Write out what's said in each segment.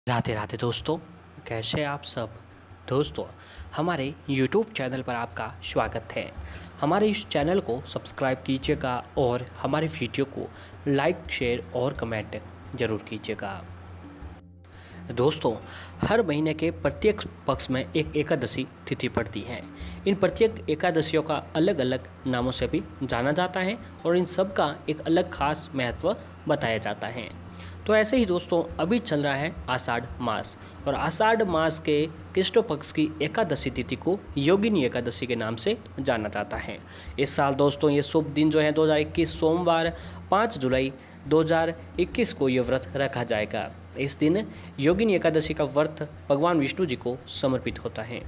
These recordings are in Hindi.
राधे राधे दोस्तों, कैसे आप सब। दोस्तों, हमारे YouTube चैनल पर आपका स्वागत है। हमारे इस चैनल को सब्सक्राइब कीजिएगा और हमारे वीडियो को लाइक शेयर और कमेंट ज़रूर कीजिएगा। दोस्तों, हर महीने के प्रत्येक पक्ष में एक एकादशी तिथि पड़ती है। इन प्रत्येक एकादशियों का अलग अलग नामों से भी जाना जाता है और इन सब का एक अलग खास महत्व बताया जाता है। तो ऐसे ही दोस्तों, अभी चल रहा है आषाढ़ मास और आषाढ़ मास के कृष्ण पक्ष की एकादशी तिथि को योगिनी एकादशी के नाम से जाना जाता है। इस साल दोस्तों ये शुभ दिन जो है 2021 सोमवार 5 जुलाई 2021 को ये व्रत रखा जाएगा। इस दिन योगिनी एकादशी का व्रत भगवान विष्णु जी को समर्पित होता है।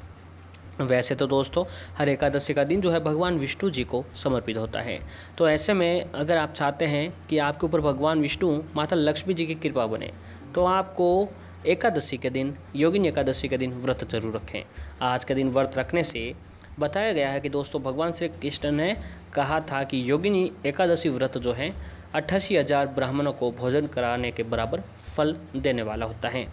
वैसे तो दोस्तों हर एकादशी का दिन जो है भगवान विष्णु जी को समर्पित होता है। तो ऐसे में अगर आप चाहते हैं कि आपके ऊपर भगवान विष्णु माता लक्ष्मी जी की कृपा बने, तो आपको एकादशी के दिन, योगिनी एकादशी के दिन व्रत जरूर रखें। आज के दिन व्रत रखने से बताया गया है कि दोस्तों भगवान श्री कृष्ण ने कहा था कि योगिनी एकादशी व्रत जो है 88,000 ब्राह्मणों को भोजन कराने के बराबर फल देने वाला होता है।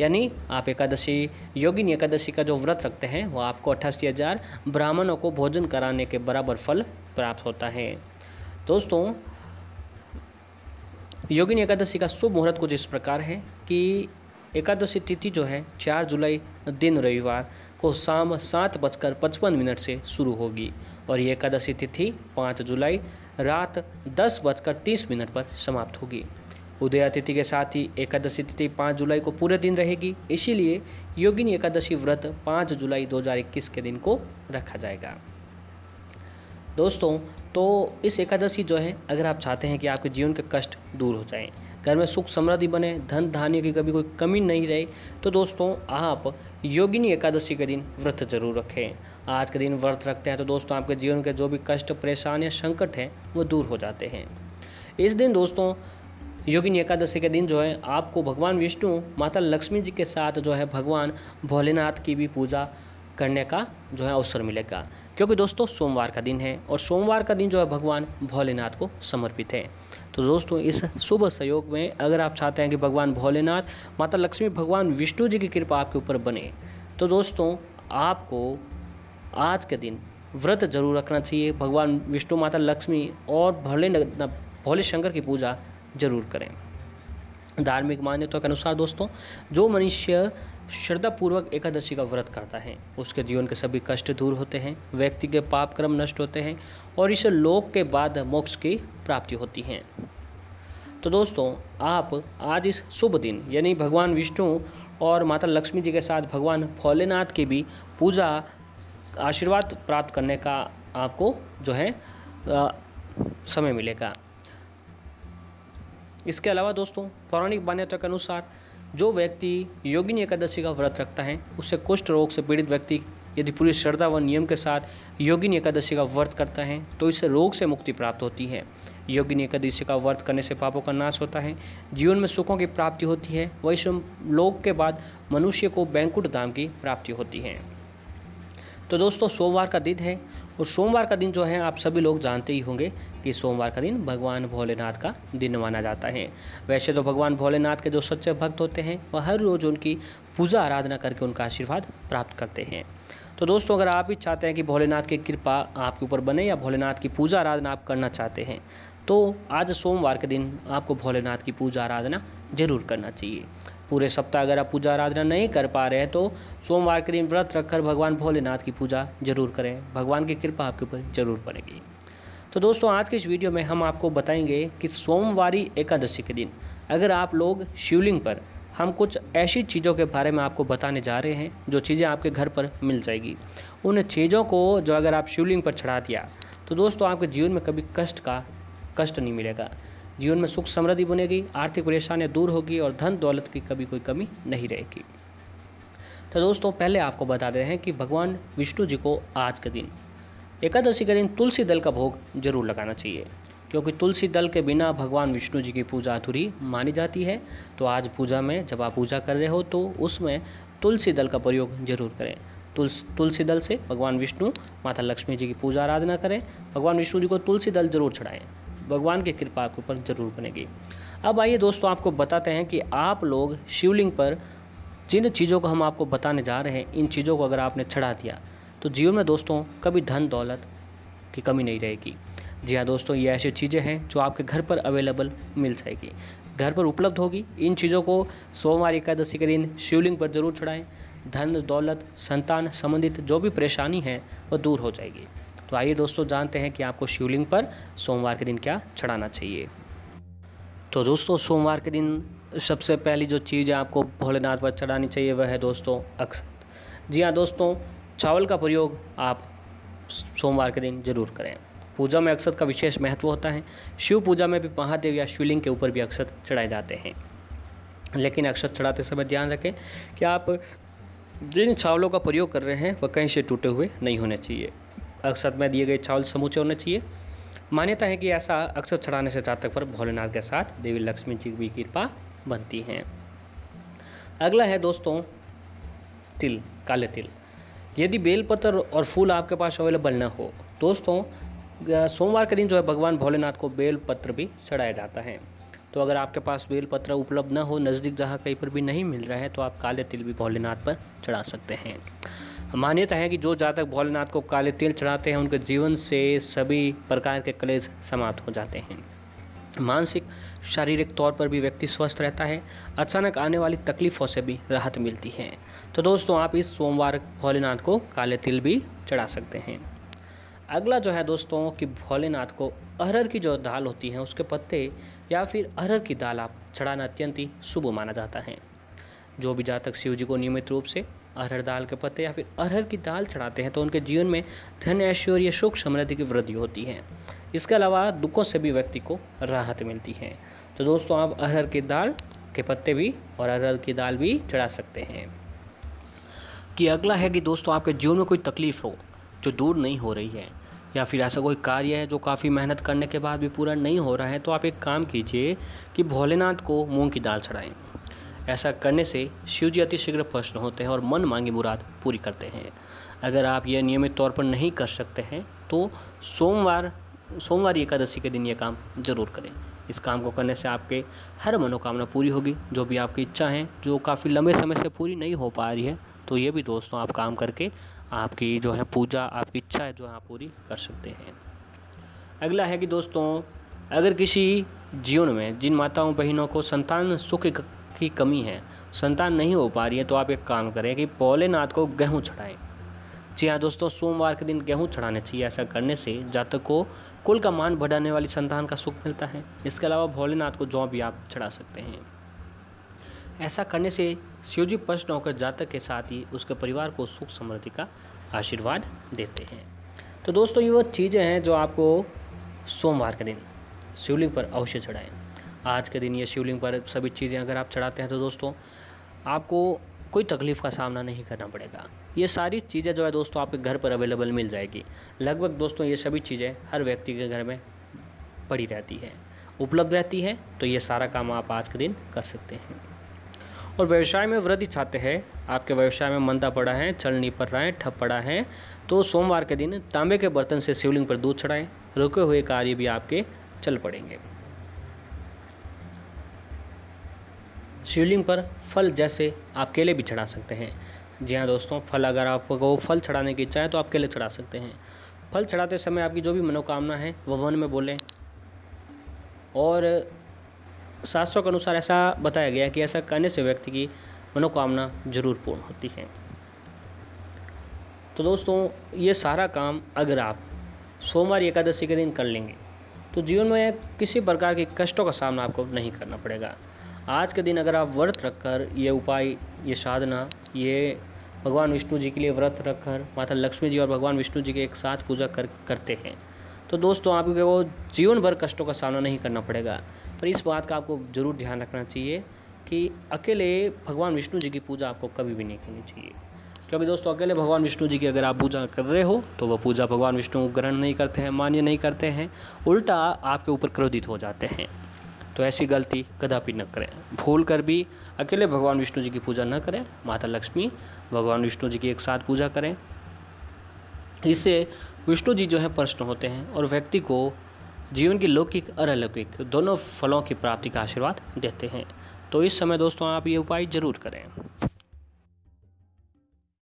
यानी आप एकादशी, योगिनी एकादशी का जो व्रत रखते हैं वो आपको 88,000 ब्राह्मणों को भोजन कराने के बराबर फल प्राप्त होता है। दोस्तों, योगिनी एकादशी का शुभ मुहूर्त कुछ इस प्रकार है कि एकादशी तिथि जो है 4 जुलाई दिन रविवार को शाम 7:55 से शुरू होगी और ये एकादशी तिथि 5 जुलाई रात 10:30 पर समाप्त होगी। उदया तिथि के साथ ही एकादशी तिथि 5 जुलाई को पूरे दिन रहेगी। इसीलिए योगिनी एकादशी व्रत 5 जुलाई 2021 के दिन को रखा जाएगा। दोस्तों, तो इस एकादशी जो है, अगर आप चाहते हैं कि आपके जीवन के कष्ट दूर हो जाएं, घर में सुख समृद्धि बने, धन धान्य की कभी कोई कमी नहीं रहे, तो दोस्तों आप योगिनी एकादशी के दिन व्रत जरूर रखें। आज के दिन व्रत रखते हैं तो दोस्तों आपके जीवन के जो भी कष्ट, परेशानी या संकट हैं वो दूर हो जाते हैं। इस दिन दोस्तों, योगिनी एकादशी के दिन जो है आपको भगवान विष्णु, माता लक्ष्मी जी के साथ जो है भगवान भोलेनाथ की भी पूजा करने का जो है अवसर मिलेगा, क्योंकि दोस्तों सोमवार का दिन है और सोमवार का दिन जो है भगवान भोलेनाथ को समर्पित है। तो दोस्तों इस शुभ संयोग में अगर आप चाहते हैं कि भगवान भोलेनाथ, माता लक्ष्मी, भगवान विष्णु जी की कृपा आपके ऊपर बने, तो दोस्तों आपको आज के दिन व्रत जरूर रखना चाहिए। भगवान विष्णु, माता लक्ष्मी और भोले शंकर की पूजा जरूर करें। धार्मिक मान्यताओं के अनुसार दोस्तों, जो मनुष्य श्रद्धापूर्वक एकादशी का व्रत करता है उसके जीवन के सभी कष्ट दूर होते हैं, व्यक्ति के पाप कर्म नष्ट होते हैं और इस लोक के बाद मोक्ष की प्राप्ति होती है। तो दोस्तों आप आज इस शुभ दिन यानी भगवान विष्णु और माता लक्ष्मी जी के साथ भगवान भोलेनाथ की भी पूजा, आशीर्वाद प्राप्त करने का आपको जो है समय मिलेगा। इसके अलावा दोस्तों पौराणिक मान्यता के अनुसार जो व्यक्ति योगिनी एकादशी का व्रत रखता है उससे कुष्ठ रोग से पीड़ित व्यक्ति यदि पूरी श्रद्धा व नियम के साथ योगिनी एकादशी का व्रत करता है तो इससे रोग से मुक्ति प्राप्त होती है। योगिनी एकादशी का व्रत करने से पापों का नाश होता है, जीवन में सुखों की प्राप्ति होती है, वैसे लोक के बाद मनुष्य को बैंकुट धाम की प्राप्ति होती है। तो दोस्तों सोमवार का दिन है और सोमवार का दिन जो है आप सभी लोग जानते ही होंगे कि सोमवार का दिन भगवान भोलेनाथ का दिन माना जाता है। वैसे तो भगवान भोलेनाथ के जो सच्चे भक्त होते हैं वह हर रोज़ उनकी पूजा आराधना करके उनका आशीर्वाद प्राप्त करते हैं। तो दोस्तों अगर आप भी चाहते हैं कि भोलेनाथ की कृपा आपके ऊपर बने या भोलेनाथ की पूजा आराधना आप करना चाहते हैं, तो आज सोमवार के दिन आपको भोलेनाथ की पूजा आराधना जरूर करना चाहिए। पूरे सप्ताह अगर आप पूजा आराधना नहीं कर पा रहे हैं तो सोमवार के दिन व्रत रखकर भगवान भोलेनाथ की पूजा जरूर करें, भगवान की कृपा आपके ऊपर जरूर पड़ेगी। तो दोस्तों आज के इस वीडियो में हम आपको बताएंगे कि सोमवारी एकादशी के दिन अगर आप लोग शिवलिंग पर, हम कुछ ऐसी चीज़ों के बारे में आपको बताने जा रहे हैं जो चीज़ें आपके घर पर मिल जाएगी। उन चीज़ों को जो अगर आप शिवलिंग पर चढ़ा दिया तो दोस्तों आपके जीवन में कभी कष्ट नहीं मिलेगा, जीवन में सुख समृद्धि बनेगी, आर्थिक परेशानियाँ दूर होगी और धन दौलत की कभी कोई कमी नहीं रहेगी। तो दोस्तों पहले आपको बता दे रहे हैं कि भगवान विष्णु जी को आज के दिन, एकादशी के दिन तुलसी दल का भोग जरूर लगाना चाहिए, क्योंकि तुलसी दल के बिना भगवान विष्णु जी की पूजा अधूरी मानी जाती है। तो आज पूजा में जब आप पूजा कर रहे हो तो उसमें तुलसी दल का प्रयोग जरूर करें। तुलसी दल से भगवान विष्णु, माता लक्ष्मी जी की पूजा आराधना करें, भगवान विष्णु जी को तुलसी दल जरूर चढ़ाएं, भगवान की कृपा आपके ऊपर जरूर बनेगी। अब आइए दोस्तों आपको बताते हैं कि आप लोग शिवलिंग पर जिन चीज़ों को हम आपको बताने जा रहे हैं, इन चीज़ों को अगर आपने चढ़ा दिया तो जीवन में दोस्तों कभी धन दौलत की कमी नहीं रहेगी। जी हाँ दोस्तों, ये ऐसी चीज़ें हैं जो आपके घर पर अवेलेबल मिल जाएगी, घर पर उपलब्ध होगी। इन चीज़ों को सोमवार एकादशी के दिन शिवलिंग पर जरूर चढ़ाएं। धन दौलत संतान संबंधित जो भी परेशानी है वो दूर हो जाएगी। तो आइए दोस्तों जानते हैं कि आपको शिवलिंग पर सोमवार के दिन क्या चढ़ाना चाहिए। तो दोस्तों सोमवार के दिन सबसे पहली जो चीज़ आपको भोलेनाथ पर चढ़ानी चाहिए वह है दोस्तों अक्षत। जी हाँ दोस्तों, चावल का प्रयोग आप सोमवार के दिन जरूर करें। पूजा में अक्षत का विशेष महत्व होता है। शिव पूजा में भी महादेव या शिवलिंग के ऊपर भी अक्षत चढ़ाए जाते हैं, लेकिन अक्षत चढ़ाते समय ध्यान रखें कि आप जिन चावलों का प्रयोग कर रहे हैं वह कहीं से टूटे हुए नहीं होने चाहिए। अक्षत में दिए गए चावल समूचे होने चाहिए। मान्यता है कि ऐसा अक्षत चढ़ाने से जातक पर भोलेनाथ के साथ देवी लक्ष्मी जी की कृपा बनती है। अगला है दोस्तों तिल, काले तिल। यदि बेलपत्र और फूल आपके पास अवेलेबल न हो दोस्तों, सोमवार के दिन जो है भगवान भोलेनाथ को बेलपत्र भी चढ़ाया जाता है। तो अगर आपके पास बेलपत्र उपलब्ध न हो, नज़दीक जहाँ कहीं पर भी नहीं मिल रहा है, तो आप काले तिल भी भोलेनाथ पर चढ़ा सकते हैं। मान्यता है कि जो जातक भोलेनाथ को काले तिल चढ़ाते हैं उनके जीवन से सभी प्रकार के क्लेश समाप्त हो जाते हैं। मानसिक शारीरिक तौर पर भी व्यक्ति स्वस्थ रहता है। अचानक आने वाली तकलीफ़ों से भी राहत मिलती है। तो दोस्तों आप इस सोमवार भोलेनाथ को काले तिल भी चढ़ा सकते हैं। अगला जो है दोस्तों कि भोलेनाथ को अरहर की जो दाल होती है उसके पत्ते या फिर अरहर की दाल आप चढ़ाना अत्यंत ही शुभ माना जाता है। जो भी जातक शिव जी को नियमित रूप से अरहर दाल के पत्ते या फिर अरहर की दाल चढ़ाते हैं तो उनके जीवन में धन ऐश्वर्य सुख समृद्धि की वृद्धि होती है। इसके अलावा दुखों से भी व्यक्ति को राहत मिलती है। तो दोस्तों आप अरहर की दाल के पत्ते भी और अरहर की दाल भी चढ़ा सकते हैं। कि अगला है कि दोस्तों आपके जीवन में कोई तकलीफ़ हो जो दूर नहीं हो रही है, या फिर ऐसा कोई कार्य है जो काफ़ी मेहनत करने के बाद भी पूरा नहीं हो रहा है, तो आप एक काम कीजिए कि भोलेनाथ को मूंग की दाल चढ़ाएं। ऐसा करने से शिव जी अति शीघ्र प्रसन्न होते हैं और मन मांगी मुराद पूरी करते हैं। अगर आप ये नियमित तौर पर नहीं कर सकते हैं तो सोमवार एकादशी के दिन ये काम जरूर करें। इस काम को करने से आपके हर मनोकामना पूरी होगी। जो भी आपकी इच्छा है जो काफ़ी लंबे समय से पूरी नहीं हो पा रही है, तो ये भी दोस्तों आप काम करके आपकी जो है पूजा, आपकी इच्छा है जो आप पूरी कर सकते हैं। अगला है कि दोस्तों अगर किसी जीवन में जिन माताओं बहनों को संतान सुख की कमी है, संतान नहीं हो पा रही है, तो आप एक काम करें कि भोलेनाथ को गेहूँ चढ़ाएं। जी हाँ दोस्तों, सोमवार के दिन गेहूँ चढ़ाने चाहिए। ऐसा करने से जातक को कुल का मान बढ़ाने वाली संतान का सुख मिलता है। इसके अलावा भोलेनाथ को जौ भी आप चढ़ा सकते हैं। ऐसा करने से शिव जी प्रसन्न होकर जातक के साथ ही उसके परिवार को सुख समृद्धि का आशीर्वाद देते हैं। तो दोस्तों ये वो चीज़ें हैं जो आपको सोमवार के दिन शिवलिंग पर अवश्य चढ़ाएं। आज के दिन ये शिवलिंग पर सभी चीज़ें अगर आप चढ़ाते हैं तो दोस्तों आपको कोई तकलीफ़ का सामना नहीं करना पड़ेगा। ये सारी चीज़ें जो है दोस्तों आपके घर पर अवेलेबल मिल जाएगी। लगभग दोस्तों ये सभी चीज़ें हर व्यक्ति के घर में पड़ी रहती है, उपलब्ध रहती है। तो ये सारा काम आप आज के दिन कर सकते हैं। और व्यवसाय में वृद्धि चाहते हैं, आपके व्यवसाय में मंदा पड़ा है, चल नहीं पड़ रहा है, ठप पड़ा है, तो सोमवार के दिन तांबे के बर्तन से शिवलिंग पर दूध चढ़ाएं। रुके हुए कार्य भी आपके चल पड़ेंगे। शिवलिंग पर फल जैसे आप केले भी चढ़ा सकते हैं। जी हाँ दोस्तों, फल अगर आपको फल चढ़ाने की इच्छा है तो आप केले चढ़ा सकते हैं। फल चढ़ाते समय आपकी जो भी मनोकामना है वह मन में बोलें। और शास्त्रों के अनुसार ऐसा बताया गया है कि ऐसा करने से व्यक्ति की मनोकामना जरूर पूर्ण होती है। तो दोस्तों ये सारा काम अगर आप सोमवार एकादशी के दिन कर लेंगे तो जीवन में किसी प्रकार के कष्टों का सामना आपको नहीं करना पड़ेगा। आज के दिन अगर आप व्रत रखकर ये उपाय, ये साधना, ये भगवान विष्णु जी के लिए व्रत रखकर माता लक्ष्मी जी और भगवान विष्णु जी के एक साथ पूजा करते हैं तो दोस्तों आपको जीवन भर कष्टों का सामना नहीं करना पड़ेगा। पर इस बात का आपको ज़रूर ध्यान रखना चाहिए कि अकेले भगवान विष्णु जी की पूजा आपको कभी भी नहीं करनी चाहिए, क्योंकि दोस्तों अकेले भगवान विष्णु जी की अगर आप पूजा कर रहे हो तो वह पूजा भगवान विष्णु ग्रहण नहीं करते हैं, मान्य नहीं करते हैं, उल्टा आपके ऊपर क्रोधित हो जाते हैं। तो ऐसी गलती कदापि न करें। भूल कर भी अकेले भगवान विष्णु जी की पूजा न करें, माता लक्ष्मी भगवान विष्णु जी की एक साथ पूजा करें। इससे विष्णु जी जो है प्रसन्न होते हैं और व्यक्ति को जीवन की लौकिक और अलौकिक दोनों फलों की प्राप्ति का आशीर्वाद देते हैं। तो इस समय दोस्तों आप ये उपाय ज़रूर करें।